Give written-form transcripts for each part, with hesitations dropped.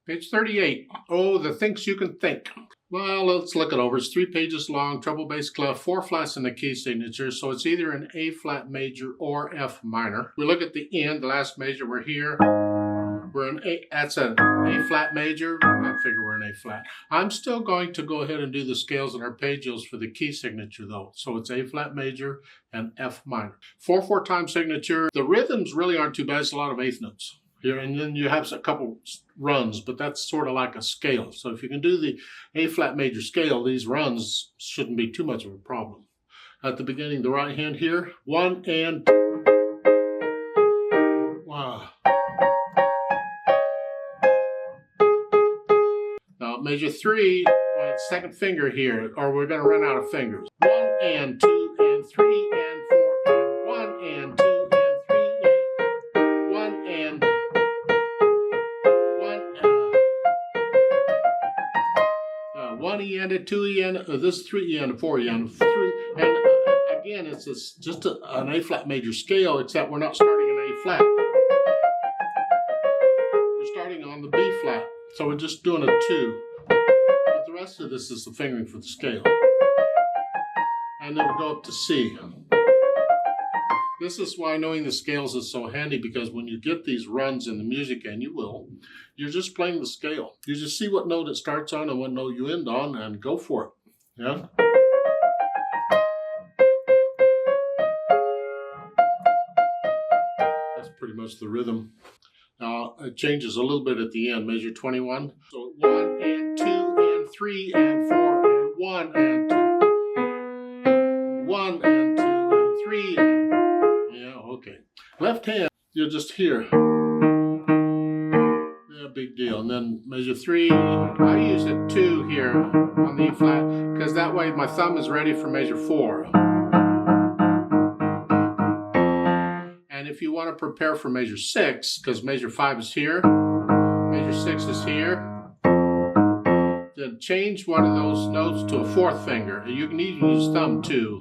Page 38. Oh, the things you can think. Well, let's look it over. It's 3 pages long, treble bass clef, 4 flats in the key signature, so it's either an A flat major or F minor. We look at the end, the last measure, we're here. We're an A, that's an A flat major. I figure we're an A flat. I'm still going to go ahead and do the scales and arpeggios for the key signature though. So it's A flat major and F minor. 4/4 time signature. The rhythms really aren't too bad. It's a lot of eighth notes here, and then you have a couple runs, but that's sort of like a scale. So if you can do the A flat major scale, these runs shouldn't be too much of a problem. At the beginning, the right hand here, 1 and 2. Wow. Now measure 3 on the second finger here, or we're going to run out of fingers. 1 and 2 and 3 and 4 and 1 and 2 and 3 and 1 and 1 E and 2 E and this 3 E and 4 E and 3 and again it's just an A flat major scale, except we're not starting in A flat. We're starting on the B flat, so we're just doing a 2. But the rest of this is the fingering for the scale, and then we'll go up to C. This is why knowing the scales is so handy, because when you get these runs in the music, and you will, you're just playing the scale. You just see what note it starts on and what note you end on and go for it. Yeah? That's pretty much the rhythm. Now it changes a little bit at the end, measure 21. So 1 and 2 and 3 and 4 and 1 and 2. 1 and 2 and 3 and okay. Left hand, you'll just hear. Yeah, big deal. And then measure 3. I use a 2 here on the E flat, because that way my thumb is ready for measure 4. And if you want to prepare for measure 6, because measure 5 is here, measure 6 is here, then change one of those notes to a 4th finger. You can even use thumb too,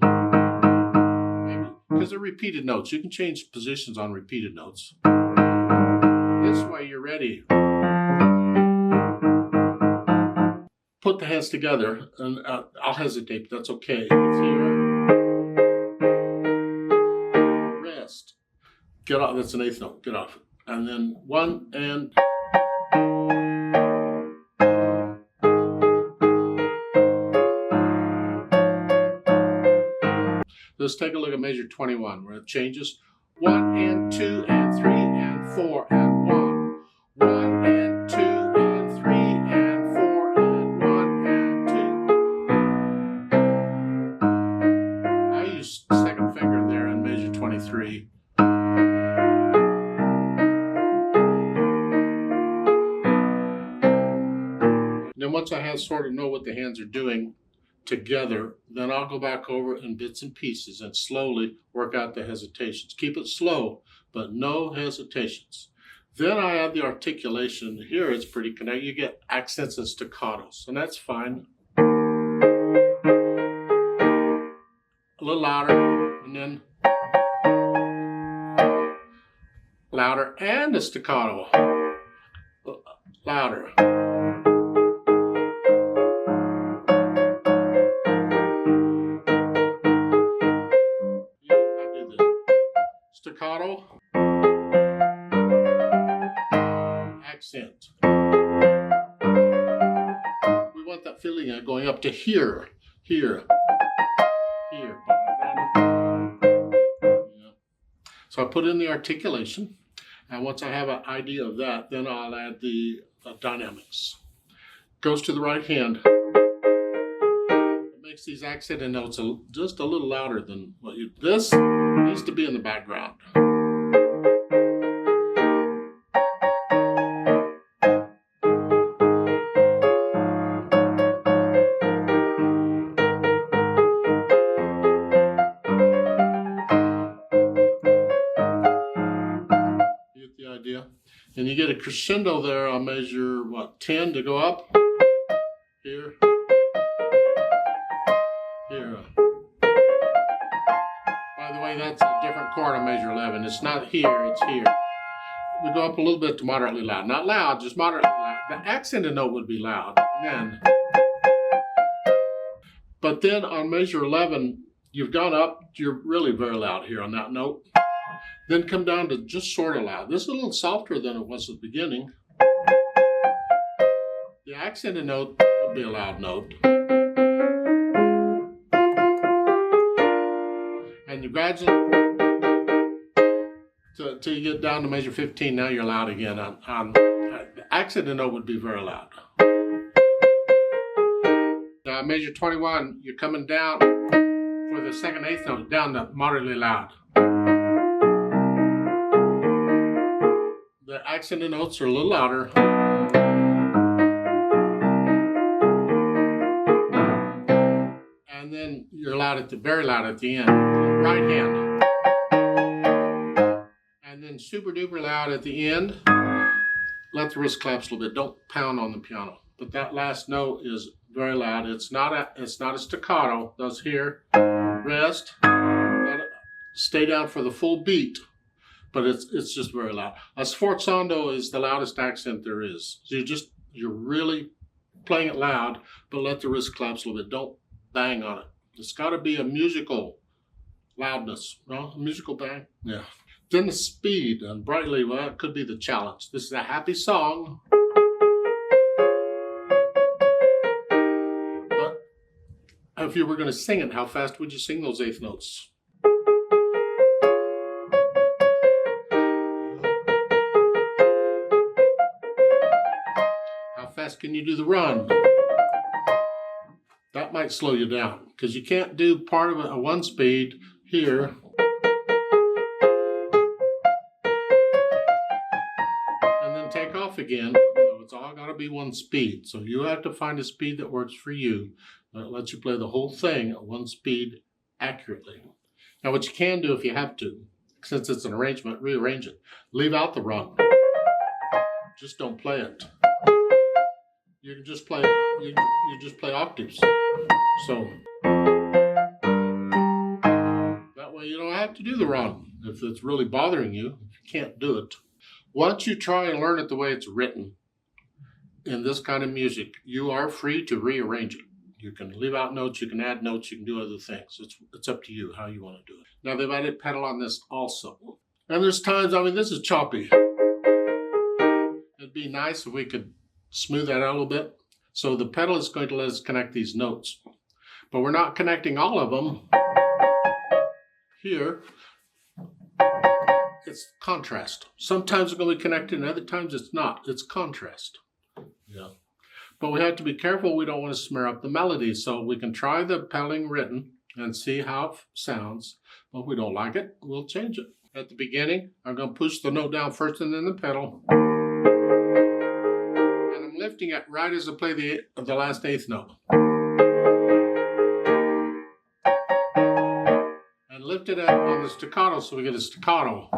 because they're repeated notes. You can change positions on repeated notes. This way you're ready. Put the hands together, and I'll hesitate, but that's okay. It's here. Rest. Get off, that's an 8th note, get off. And then 1 and... Let's take a look at measure 21, where it changes. 1 and 2 and 3 and 4 and 1. 1 and 2 and 3 and 4 and 1 and 2. I use the second finger there in measure 23. Then once I sort of know what the hands are doing together, then I'll go back over in bits and pieces and slowly work out the hesitations. Keep it slow, but no hesitations. Then I add the articulation. Here it's pretty connected. You get accents and staccatos, and that's fine. A little louder, and then louder and a staccato. Louder. Staccato, accent. We want that feeling of going up to here, here, here. Yeah. So I put in the articulation, and once I have an idea of that, then I'll add the dynamics. Goes to the right hand. It makes these accented notes just a little louder than what you... This needs to be in the background. You get the idea? And you get a crescendo there. I'll measure, what, 10 to go up? Here. Here. By the way, that's a different chord on measure 11. It's not here, it's here. We go up a little bit to moderately loud. Not loud, just moderately loud. The accented note would be loud. But then on measure 11, you've gone up, you're really very loud here on that note. Then come down to just sort of loud. This is a little softer than it was at the beginning. The accented note would be a loud note. And you gradually, till you get down to measure 15, now you're loud again. The accented note would be very loud. Now measure 21, you're coming down for the second eighth note, down to moderately loud. The accented notes are a little louder. And then you're loud very loud at the end. Right hand. And then super duper loud at the end. Let the wrist collapse a little bit. Don't pound on the piano. But that last note is very loud. It's not a staccato. Those here. Rest. Let it stay down for the full beat. But it's just very loud. A sforzando is the loudest accent there is. So you're really playing it loud, but let the wrist collapse a little bit. Don't bang on it. It's got to be a musical loudness. No, a musical bang. Yeah. Then the speed and brightly, well, it could be the challenge. This is a happy song. But if you were going to sing it, how fast would you sing those eighth notes? Can you do the run? That might slow you down because you can't do part of it at one speed here and then take off again. No, it's all got to be one speed. So you have to find a speed that works for you that lets you play the whole thing at one speed accurately. Now what you can do if you have to, since it's an arrangement, rearrange it. Leave out the run. Just don't play it. You can just play. You just play octaves. So that way you don't have to do the run if it's really bothering you. If you can't do it, once you try and learn it the way it's written in this kind of music, you are free to rearrange it. You can leave out notes. You can add notes. You can do other things. It's up to you how you want to do it. Now they've added pedal on this also, and there's times. I mean, this is choppy. It'd be nice if we could smooth that out a little bit. So the pedal is going to let us connect these notes. But we're not connecting all of them. Here, it's contrast. Sometimes it's going to be connected and other times it's not. It's contrast. Yeah. But we have to be careful. We don't want to smear up the melody. So we can try the pedaling written and see how it sounds. But if we don't like it, we'll change it. At the beginning, I'm going to push the note down first and then the pedal. Lifting it right as I play the last eighth note. And lift it up on the staccato so we get a staccato.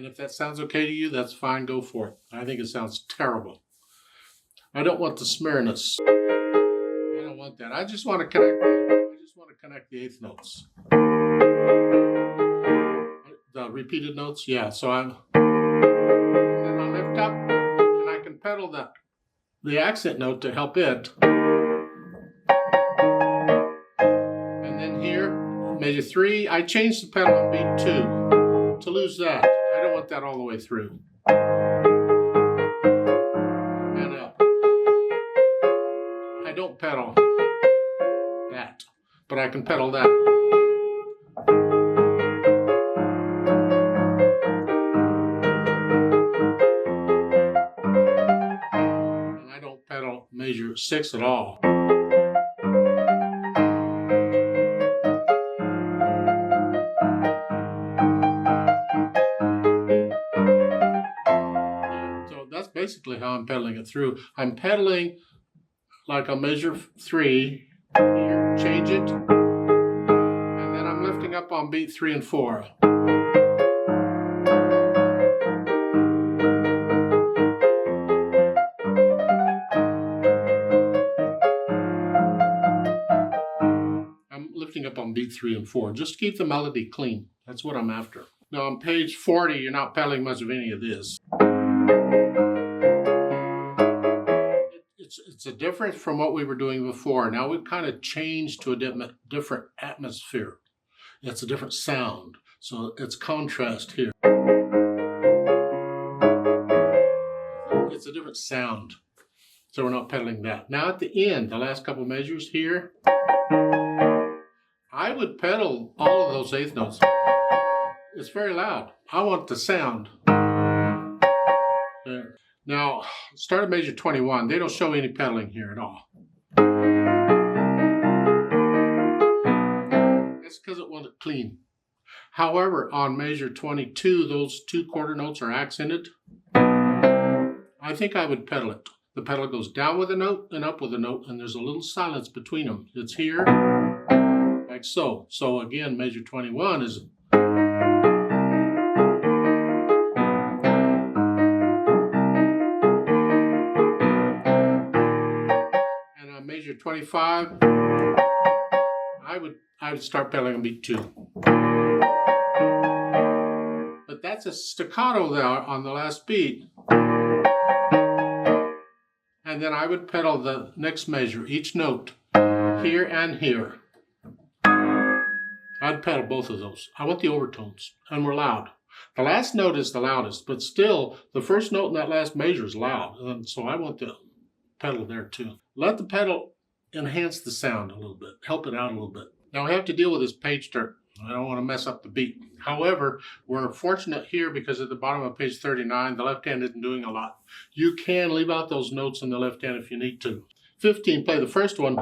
If that sounds okay to you, that's fine, go for it. I think it sounds terrible. I don't want the smearness. I don't want that. I just want to connect the eighth notes. The repeated notes, yeah. So and then I lift up and I can pedal the accent note to help it. And then here, measure 3, I change the pedal on beat 2 to lose that. I don't want that all the way through. And I don't pedal that, but I can pedal that. And I don't pedal measure 6 at all. Basically how I'm pedaling it through. I'm pedaling like a measure 3 here, change it, and then I'm lifting up on beat 3 and 4. 3, and 4. Just keep the melody clean. That's what I'm after. Now on page 40, you're not pedaling much of any of this. It's a difference from what we were doing before. Now we've kind of changed to a different atmosphere. It's a different sound. So it's contrast here. It's a different sound. So we're not pedaling that. Now at the end, the last couple measures here, I would pedal all of those eighth notes. It's very loud. I want the sound. There. Now, start at measure 21. They don't show any pedaling here at all. That's because it wasn't clean. However, on measure 22, those 2 quarter notes are accented. I think I would pedal it. The pedal goes down with a note and up with a note, and there's a little silence between them. It's here, like so. So again, measure 21 is... And on measure 25, I would start pedaling on beat 2. But that's a staccato there on the last beat. And then I would pedal the next measure, each note, here and here. I'd pedal both of those. I want the overtones, and we're loud. The last note is the loudest, but still, the first note in that last measure is loud, and so I want the pedal there too. Let the pedal enhance the sound a little bit, help it out a little bit. Now I have to deal with this page turn. I don't want to mess up the beat. However, we're fortunate here because at the bottom of page 39, the left hand isn't doing a lot. You can leave out those notes in the left hand if you need to. 15, play the first one.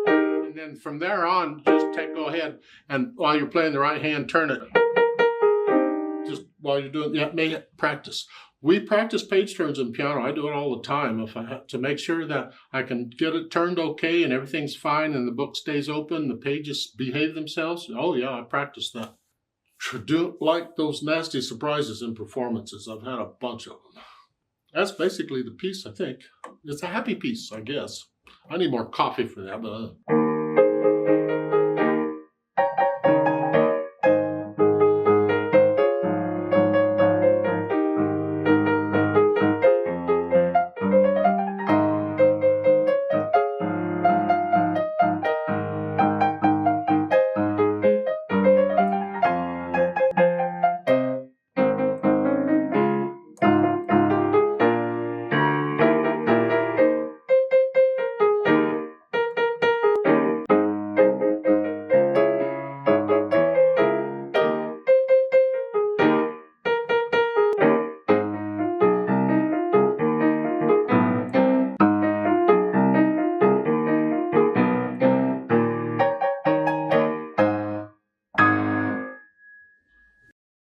And then from there on, just go ahead and while you're playing the right hand, turn it. Just while you're doing that, practice. We practice page turns in piano. I do it all the time if I have to make sure that I can get it turned okay and everything's fine and the book stays open, the pages behave themselves. Oh yeah, I practice that. I don't like those nasty surprises in performances. I've had a bunch of them. That's basically the piece, I think. It's a happy piece, I guess. I need more coffee for that, but...